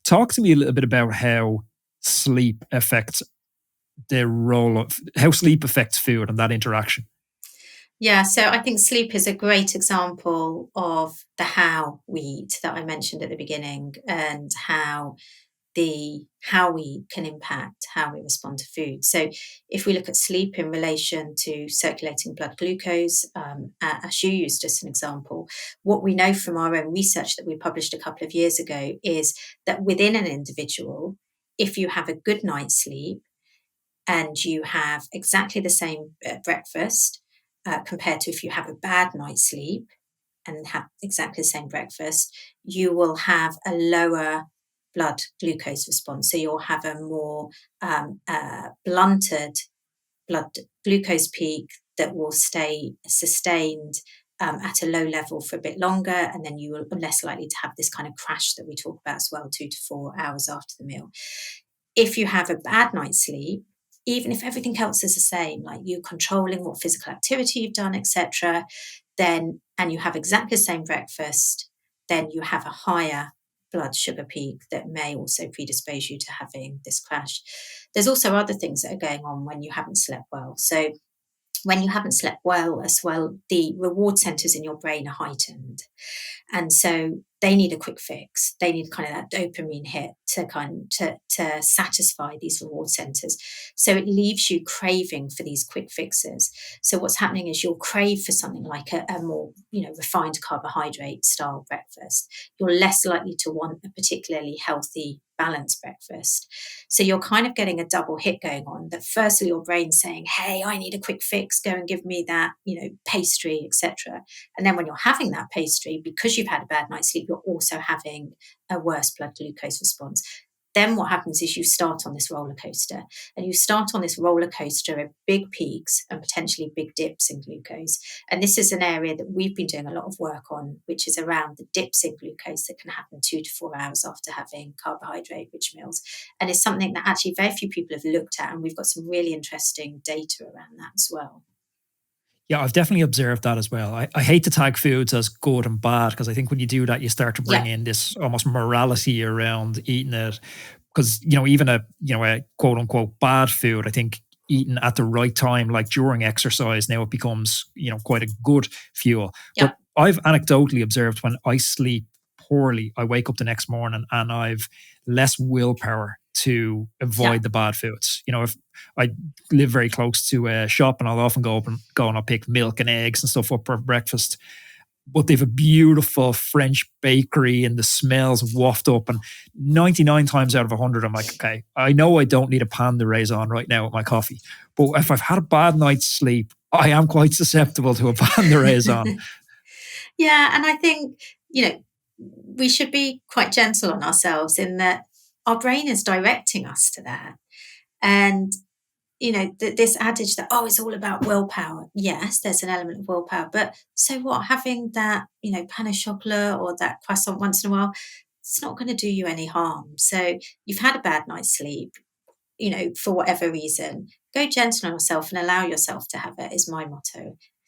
Talk to me a little bit about how sleep affects the role of how sleep affects food and that interaction. Yeah, so I think sleep is a great example of the how we eat that I mentioned at the beginning, and how we can impact how we respond to food. So if we look at sleep in relation to circulating blood glucose, as you used as an example, what we know from our own research that we published a couple of years ago is that within an individual, if you have a good night's sleep and you have exactly the same breakfast, compared to if you have a bad night's sleep and have exactly the same breakfast, you will have a lower blood glucose response. So you'll have a more blunted blood glucose peak that will stay sustained at a low level for a bit longer. And then you are less likely to have this kind of crash that we talk about as well, 2 to 4 hours after the meal. If you have a bad night's sleep, even if everything else is the same, like you controlling what physical activity you've done, etc., then and you have exactly the same breakfast, then you have a higher blood sugar peak that may also predispose you to having this crash. There's also other things that are going on when you haven't slept well. So when you haven't slept well as well, the reward centers in your brain are heightened. And so they need a quick fix. They need kind of that dopamine hit to satisfy these reward centers. So it leaves you craving for these quick fixes. So what's happening is you'll crave for something like a more refined carbohydrate style breakfast. You're less likely to want a particularly healthy balanced breakfast. So you're kind of getting a double hit going on. That firstly your brain's saying, hey, I need a quick fix, go and give me that, pastry, etc. And then when you're having that pastry, because you've had a bad night's sleep, you're also having a worse blood glucose response. Then what happens is you start on this roller coaster, and you start on this roller coaster of big peaks and potentially big dips in glucose. And this is an area that we've been doing a lot of work on, which is around the dips in glucose that can happen 2 to 4 hours after having carbohydrate rich meals. And it's something that actually very few people have looked at. And we've got some really interesting data around that as well. Yeah, I've definitely observed that as well. I hate to tag foods as good and bad because I think when you do that, you start to bring Yeah. in this almost morality around eating it. Because even a quote unquote bad food, I think eaten at the right time, like during exercise, now it becomes quite a good fuel. Yeah. But I've anecdotally observed when I sleep poorly, I wake up the next morning and I've less willpower to Yeah. avoid the bad foods. If I live very close to a shop and I'll often go and I'll pick milk and eggs and stuff up for breakfast. But they've a beautiful French bakery and the smells waft up. And 99 times out of 100, I'm like, okay, I know I don't need a pan de raisin right now with my coffee. But if I've had a bad night's sleep, I am quite susceptible to a pan de raisin. Yeah, and I think, we should be quite gentle on ourselves in that our brain is directing us to that. And, this adage that, oh, it's all about willpower. Yes, there's an element of willpower. But so what? Having that, pain au chocolat or that croissant once in a while, it's not going to do you any harm. So you've had a bad night's sleep, for whatever reason. Go gentle on yourself and allow yourself to have it, is my motto.